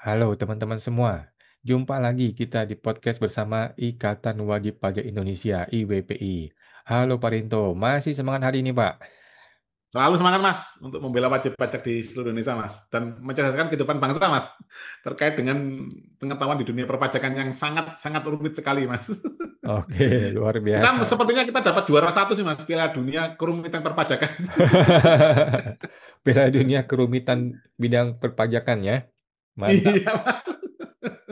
Halo teman-teman semua, jumpa lagi kita di podcast bersama Ikatan Wajib Pajak Indonesia (IWPI). Halo Pak Rinto, masih semangat hari ini Pak? Selalu semangat Mas untuk membela wajib pajak di seluruh Indonesia Mas dan mencerdaskan kehidupan bangsa Mas terkait dengan pengetahuan di dunia perpajakan yang sangat sangat rumit sekali Mas. Oke, luar Kita biasa. sepertinya kita dapat juara satu sih Mas Piala Dunia kerumitan perpajakan. Piala Dunia kerumitan bidang perpajakan ya, mantap. Iya Mas.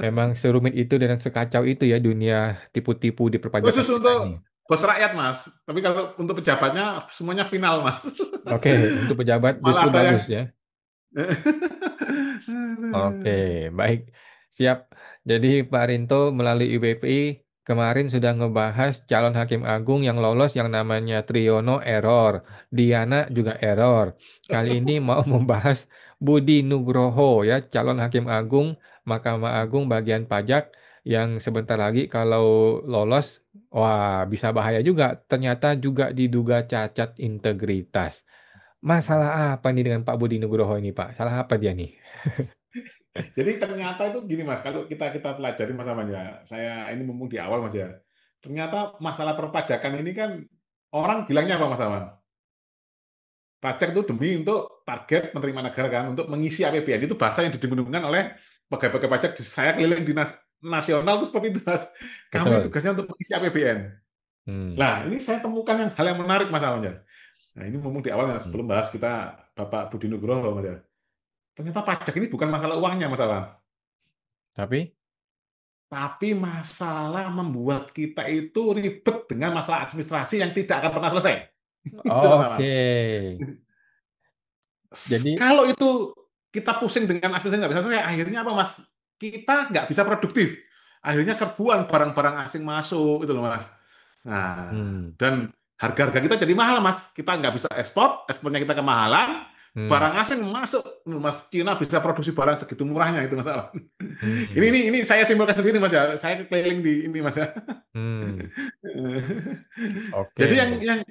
Memang serumit itu dan sekacau itu ya dunia tipu-tipu di perpajakan Khusus kita ini. untuk bos rakyat Mas. Tapi kalau untuk pejabatnya semuanya final Mas. Oke, untuk pejabat Malah justru ada yang bagus ya. Oke, baik. Siap. Jadi Pak Rinto melalui IBPI kemarin sudah ngebahas calon hakim agung yang lolos yang namanya Triyono error, Diana juga error. Kali ini mau membahas Budi Nugroho ya, calon hakim agung Mahkamah Agung bagian pajak yang sebentar lagi kalau lolos, wah bisa bahaya juga. Ternyata juga diduga cacat integritas. Masalah apa nih dengan Pak Budi Nugroho ini, Pak? Salah apa dia nih? Jadi ternyata itu gini Mas, kalau kita kita pelajari Mas Aman ya, saya ini mumpung di awal Mas ya. Ternyata masalah perpajakan ini kan orang bilangnya apa Mas Aman? Pajak itu demi untuk target penerimaan negara kan, untuk mengisi APBN itu bahasa yang didengung-dengungkan oleh pegawai-pegawai pajak di saya keliling di nasional itu seperti itu Mas. Kami Betul. tugasnya untuk mengisi APBN. Hmm. Nah, ini saya temukan yang hal yang menarik Mas Aman ya. Nah, ini mumpung di awal ya, Hmm. sebelum bahas kita Bapak Budi Nugroho Mas ya. Ternyata pajak ini bukan masalah uangnya Mas Aman. Tapi, Tapi masalah membuat kita itu ribet dengan masalah administrasi yang tidak akan pernah selesai. Itu Mas Amal. oke. Jadi, Kalau itu kita pusing dengan administrasi nggak bisa selesai, akhirnya apa Mas? Kita nggak bisa produktif. Akhirnya serbuan barang-barang asing masuk, itu loh Mas. Nah, hmm, dan harga-harga kita jadi mahal Mas. Kita nggak bisa ekspor, ekspornya kita kemahalan, hmm, barang asing masuk, Mas. Cina bisa produksi barang segitu murahnya itu Mas. Ini, hmm, ini, ini saya simpulkan sendiri Mas ya. Saya keliling di ini Mas ya. hmm. Jadi Oke.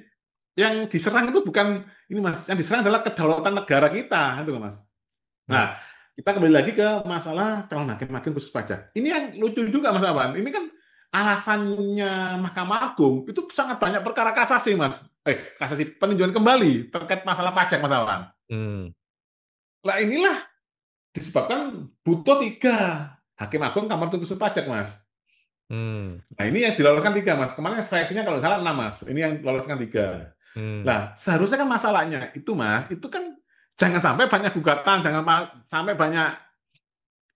yang diserang itu bukan ini Mas, yang diserang adalah kedaulatan negara kita, itu loh, Mas. Hmm, Nah, kita kembali lagi ke masalah calon hakim khusus pajak. Ini yang lucu juga Mas Awan. Ini kan alasannya Mahkamah Agung itu sangat banyak perkara kasasi Mas. Kasasi peninjauan kembali terkait masalah pajak Mas Awan. hmm, Nah inilah disebabkan butuh tiga hakim agung kamar tunggu khusus pajak Mas. hmm, Nah, ini yang diloloskan tiga, Mas. Kemarin seleksinya kalau salah enam, Mas. Ini yang diloloskan tiga. hmm. Nah, seharusnya kan masalahnya itu, Mas, itu kan jangan sampai banyak gugatan, jangan sampai banyak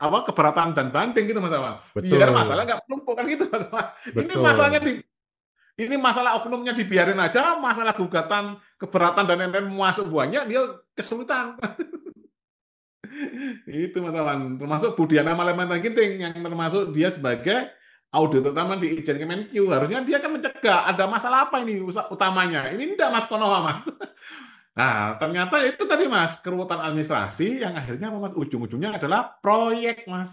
apa keberatan dan banding gitu, Mas Amal. Biar masalah Betul, nggak menumpuk kan gitu, Mas Amal. Ini masalahnya betul. ini masalah oknumnya dibiarin aja, masalah gugatan, keberatan dan lain-lain masuk banyak, dia kesulitan. Itu Mas Aman. Termasuk Budiana Maleman Ginting yang termasuk dia sebagai audit utama di Ijen Kemenkyu. Harusnya dia kan mencegah ada masalah apa ini utamanya. Ini enggak Mas Konoha Mas. Nah, ternyata itu tadi Mas, keruwetan administrasi yang akhirnya apa, Mas ujung-ujungnya adalah proyek Mas.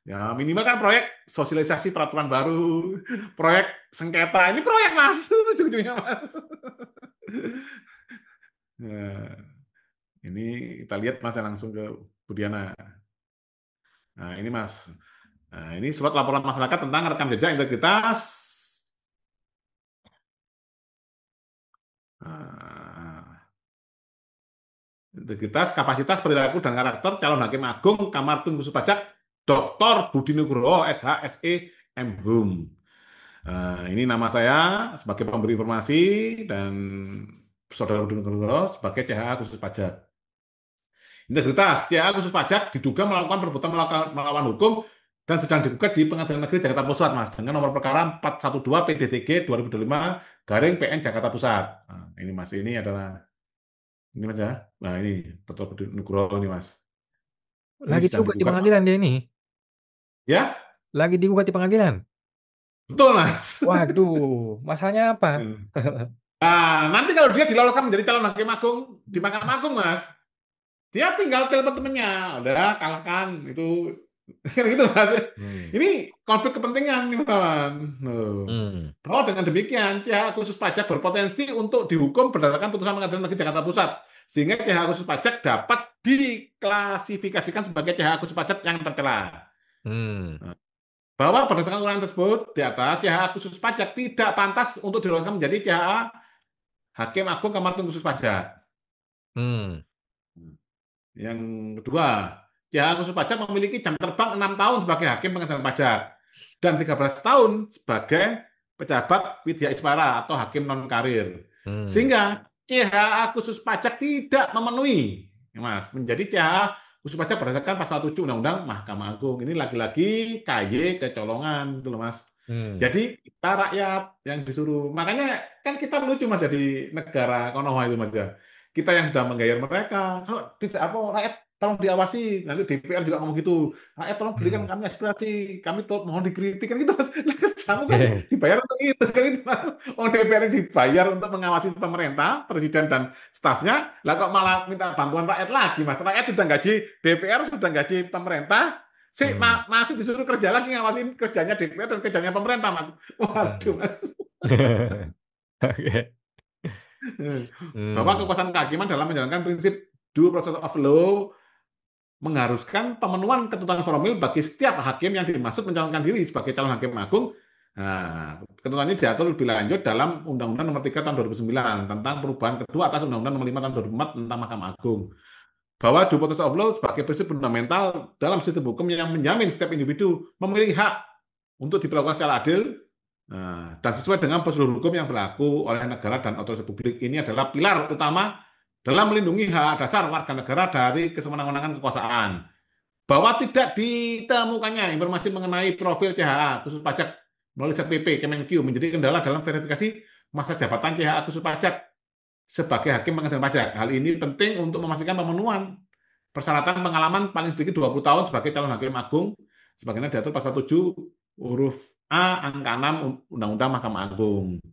Ya minimal kan proyek sosialisasi peraturan baru, proyek sengketa. Ini proyek Mas, ujung-ujungnya Mas. Nah, ini kita lihat Mas yang langsung ke Budiana. Nah, ini Mas. Nah, ini surat laporan masyarakat tentang rekam jejak integritas. Nah, integritas, kapasitas, perilaku, dan karakter calon hakim agung Kamar Tun Khusus Pajak Dr. Budi Nugroho, SHSE, M.Hum. Ini nama saya sebagai pemberi informasi dan Saudara Budi Nugroho sebagai CHA Khusus Pajak. Integritas, CHA Khusus Pajak diduga melakukan perbuatan melawan hukum dan sedang digugat di Pengadilan Negeri Jakarta Pusat, Mas, dengan nomor perkara 412 PDTG 2025 garing PN Jakarta Pusat. Nah, ini Mas, ini Mas ya. Nah, ini Dr. Budi Nugroho ini Mas. Ini Lagi sedang digugat di digugat, Mas. pengadilan dia ini. Ya, Lagi digugat di pengadilan. betul, Mas. Waduh, masalahnya apa? Nah, nanti kalau dia diloloskan menjadi calon hakim agung di Mahkamah Agung, Mas, dia tinggal telepon temennya, udah kalahkan itu, kan gitu Mas. Hmm, Ini konflik kepentingan nih kawan. hmm, Bahwa dengan demikian, CH khusus pajak berpotensi untuk dihukum berdasarkan putusan Pengadilan Negeri Jakarta Pusat, sehingga CH khusus pajak dapat diklasifikasikan sebagai CHA khusus pajak yang tercela. Hmm. Bahwa berdasarkan uraian tersebut di atas, CHA khusus pajak tidak pantas untuk diloloskan menjadi CHA Hakim Agung Kamar Tunggu Khusus Pajak. Hmm. Yang kedua, CHA khusus pajak memiliki jam terbang 6 tahun sebagai hakim pengadilan pajak dan 13 tahun sebagai pejabat widya iswara atau hakim non karir. Hmm. Sehingga CHA khusus pajak tidak memenuhi, Mas, menjadi CHA khusus pajak berdasarkan pasal 7 Undang-Undang Mahkamah Agung. Ini lagi-lagi KY kecolongan, gitu loh, Mas. Hmm. Jadi kita rakyat yang disuruh. Makanya kan kita lucu Mas jadi negara Konoha itu Mas ya. Kita yang sudah menggayar mereka. Kalau tidak apa rakyat tolong diawasi. Nanti DPR juga ngomong gitu. Rakyat tolong berikan Hmm. kami aspirasi. Kami mohon dikritik kan gitu Mas. Nah, kamu kan dibayar untuk itu kan itu Mas. Oh DPR dibayar untuk mengawasi pemerintah, presiden dan stafnya. Lah kok malah minta bantuan rakyat lagi Mas. Rakyat sudah gaji DPR sudah gaji pemerintah. Hmm. Masih disuruh kerja lagi ngawasin kerjanya DPR dan kerjanya pemerintah, Mas. Waduh, Hmm. Mas. Oke. Bahwa Hmm. kekuasaan kehakiman dalam menjalankan prinsip due process of law mengharuskan pemenuhan ketentuan formil bagi setiap hakim yang dimaksud mencalonkan diri sebagai calon hakim agung. Nah, ketentuan ini diatur lebih lanjut dalam Undang-Undang Nomor 3 Tahun 2009 tentang perubahan kedua atas Undang-Undang Nomor 5 Tahun 2004 tentang Mahkamah Agung. Bahwa due process of law sebagai prinsip fundamental dalam sistem hukum yang menjamin setiap individu memiliki hak untuk diperlakukan secara adil dan sesuai dengan prosedur hukum yang berlaku oleh negara dan otoritas publik. Ini adalah pilar utama dalam melindungi hak dasar warga negara dari kesewenang-wenangan kekuasaan. Bahwa tidak ditemukannya informasi mengenai profil CHA khusus pajak melalui ZPP Kemenq menjadi kendala dalam verifikasi masa jabatan CHA khusus pajak sebagai hakim pengadilan pajak. Hal ini penting untuk memastikan pemenuhan persyaratan pengalaman paling sedikit 20 tahun sebagai calon hakim agung sebagaimana diatur pasal 7 huruf A angka 6 Undang-Undang Mahkamah Agung.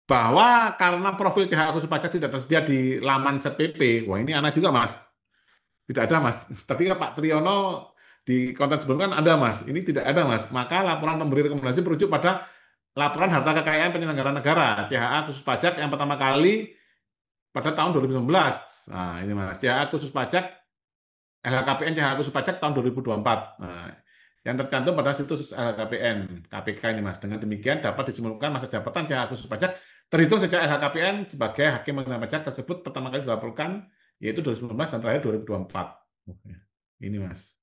Bahwa karena profil CHA khusus pajak tidak tersedia di laman ZPP, wah ini aneh juga Mas. Tidak ada Mas. Tapi Pak Triyono di konten sebelumnya kan ada Mas. Ini tidak ada Mas. Maka laporan pemberi rekomendasi merujuk pada laporan harta kekayaan penyelenggara negara CHA khusus pajak yang pertama kali pada tahun 2019. Nah, ini Mas, CHA khusus pajak LHKPN CHA khusus pajak tahun 2024. Nah, yang tercantum pada situs LHKPN KPK ini Mas. Dengan demikian dapat disimpulkan masa jabatan CHA khusus pajak terhitung sejak LHKPN sebagai hakim pengenaan pajak tersebut pertama kali dilaporkan yaitu 2019 dan terakhir 2024. Oke. Ini Mas.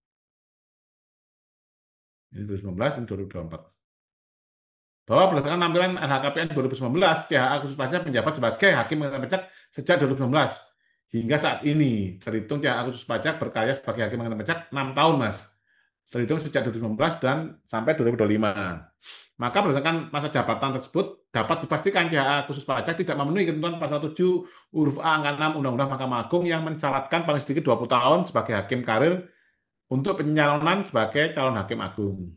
Ini 2019 ini 2024. Bahwa berdasarkan tampilan LHKPN 2019, CHA khusus pajak menjabat sebagai hakim pengenaan pajak sejak 2019 hingga saat ini. Terhitung CHA khusus pajak berkarya sebagai hakim pengenaan pajak 6 tahun, Mas. Terhitung sejak 2019 dan sampai 2025. Maka berdasarkan masa jabatan tersebut dapat dipastikan CHA khusus pajak tidak memenuhi ketentuan pasal 7 huruf A angka 6 Undang-Undang Mahkamah Agung yang mensyaratkan paling sedikit 20 tahun sebagai hakim karir untuk pencalonan sebagai calon hakim agung.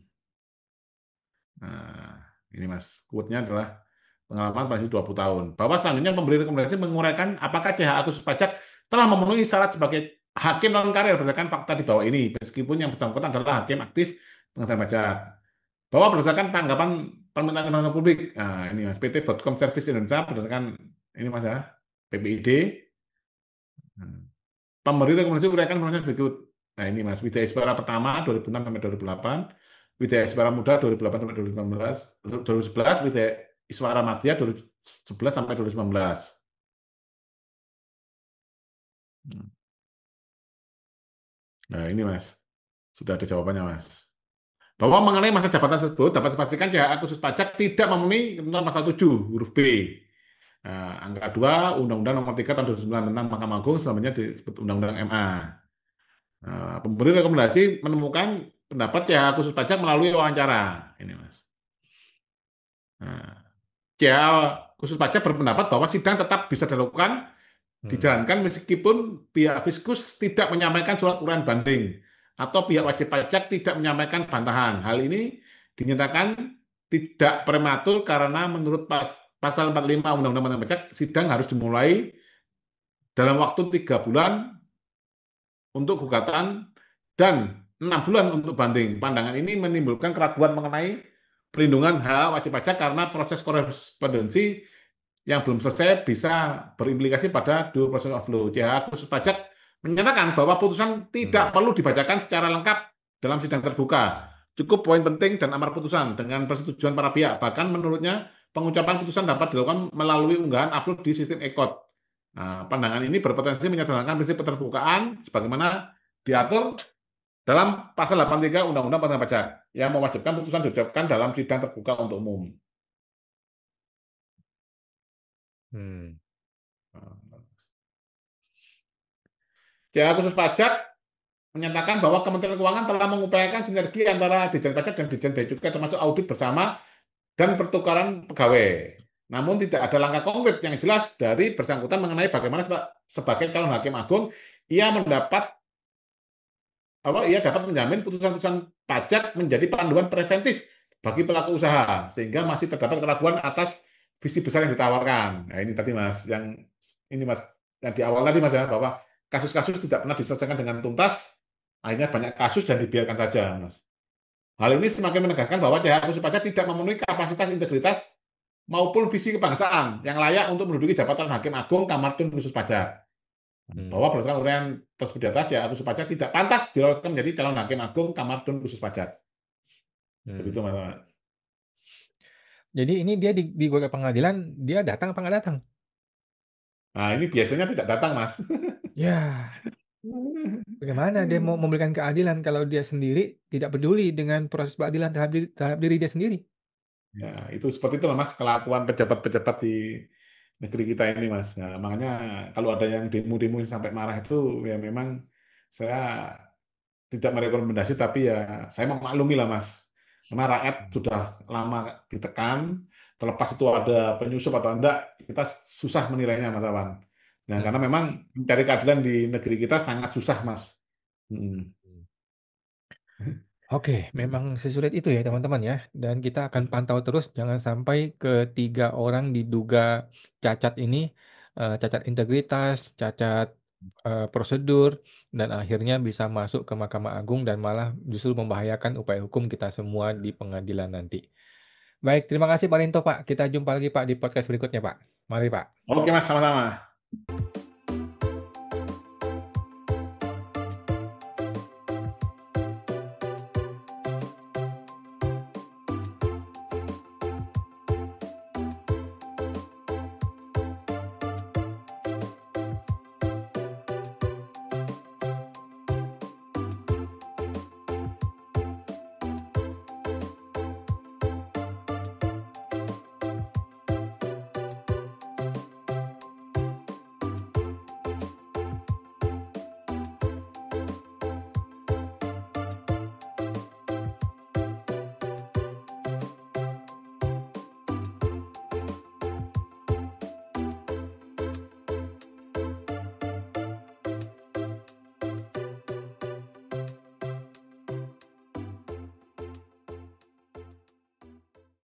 Nah, ini Mas, quote-nya adalah pengalaman paling sedikit 20 tahun. Bahwa selanjutnya pemberi rekomendasi menguraikan apakah CHA khusus pajak telah memenuhi syarat sebagai hakim non karir berdasarkan fakta di bawah ini, meskipun yang bersangkutan adalah hakim aktif pengadilan pajak. Bahwa berdasarkan tanggapan permintaan informasi publik, nah ini Mas, PT Botcom Service Indonesia berdasarkan ini Mas ya, PPID, pemberi rekomendasi uraikan informasi berikut. Nah ini Mas, Widya Iswara pertama 2006 sampai 2008, Widya Iswara Muda 2008 sampai 2019, 2011, Widya Iswara Madya 2011 sampai 2019. Nah ini Mas, sudah ada jawabannya Mas. Bahwa mengenai masa jabatan tersebut dapat dipastikan CHA khusus pajak tidak memenuhi ketentuan pasal 7 huruf B. Nah, angka 2 Undang-Undang Nomor 3 Tahun 2009 tentang Mahkamah Agung selamanya disebut Undang-Undang MA. Nah, pemberi rekomendasi menemukan pendapat CHA khusus pajak melalui wawancara. Ini Mas. Nah, CHA khusus pajak berpendapat bahwa sidang tetap bisa dilakukan Hmm. dijalankan meskipun pihak fiskus tidak menyampaikan surat uraian banding atau pihak wajib pajak tidak menyampaikan bantahan. Hal ini dinyatakan tidak prematur karena menurut pasal 45 Undang-Undang Pajak, sidang harus dimulai dalam waktu 3 bulan untuk gugatan dan 6 bulan untuk banding. Pandangan ini menimbulkan keraguan mengenai perlindungan hak wajib pajak karena proses korespondensi yang belum selesai bisa berimplikasi pada due process of law. CHA khusus pajak menyatakan bahwa putusan Hmm. tidak perlu dibacakan secara lengkap dalam sidang terbuka. Cukup poin penting dan amar putusan dengan persetujuan para pihak. Bahkan menurutnya pengucapan putusan dapat dilakukan melalui unggahan upload di sistem e-court. Nah, pandangan ini berpotensi menyederhanakan prinsip keterbukaan sebagaimana diatur dalam pasal 83 Undang-Undang Pengadaan Pajak yang mewajibkan putusan diucapkan dalam sidang terbuka untuk umum. Hmm. JA khusus pajak menyatakan bahwa Kementerian Keuangan telah mengupayakan sinergi antara Ditjen Pajak dan Ditjen Bea Cukai termasuk audit bersama dan pertukaran pegawai. Namun tidak ada langkah konkret yang jelas dari bersangkutan mengenai bagaimana sebagai calon hakim agung ia mendapat ia dapat menjamin putusan-putusan pajak menjadi panduan preventif bagi pelaku usaha sehingga masih terdapat keraguan atas visi besar yang ditawarkan. Nah, ini tadi Mas ini Mas yang di awal tadi Mas ya bahwa kasus-kasus tidak pernah diselesaikan dengan tuntas, akhirnya banyak kasus dan dibiarkan saja Mas. Hal ini semakin menegaskan bahwa CH Khusus Pajak tidak memenuhi kapasitas integritas maupun visi kebangsaan yang layak untuk menduduki jabatan Hakim Agung Kamar Tun Khusus Pajak. Hmm. Bahwa berdasarkan uraian tersebut di atas, CH Khusus Pajak tidak pantas diloloskan menjadi calon Hakim Agung Kamar Tun Khusus Pajak. Seperti itu, Hmm. Mas. Jadi ini dia di ke pengadilan, dia datang apa nggak datang? Nah, ini biasanya tidak datang, Mas. Ya, bagaimana dia mau memberikan keadilan kalau dia sendiri tidak peduli dengan proses keadilan terhadap diri dia sendiri? Ya, itu seperti itu, Mas, kelakuan pejabat-pejabat di negeri kita ini, Mas. Nah, makanya kalau ada yang demo-demo sampai marah itu, ya memang saya tidak merekomendasi, tapi ya saya memaklumi lah, Mas. Karena rakyat sudah lama ditekan, terlepas itu ada penyusup atau enggak, kita susah menilainya, Mas Awan. Nah, karena Hmm. memang mencari keadilan di negeri kita sangat susah, Mas. Hmm. Oke, memang sesulit itu ya teman-teman ya. Dan kita akan pantau terus, jangan sampai ketiga orang diduga cacat ini, cacat integritas, cacat prosedur, dan akhirnya bisa masuk ke Mahkamah Agung dan malah justru membahayakan upaya hukum kita semua di pengadilan nanti. Baik, terima kasih Pak Linto Pak. Kita jumpa lagi Pak di podcast berikutnya Pak. Mari Pak. Oke, Mas, sama-sama.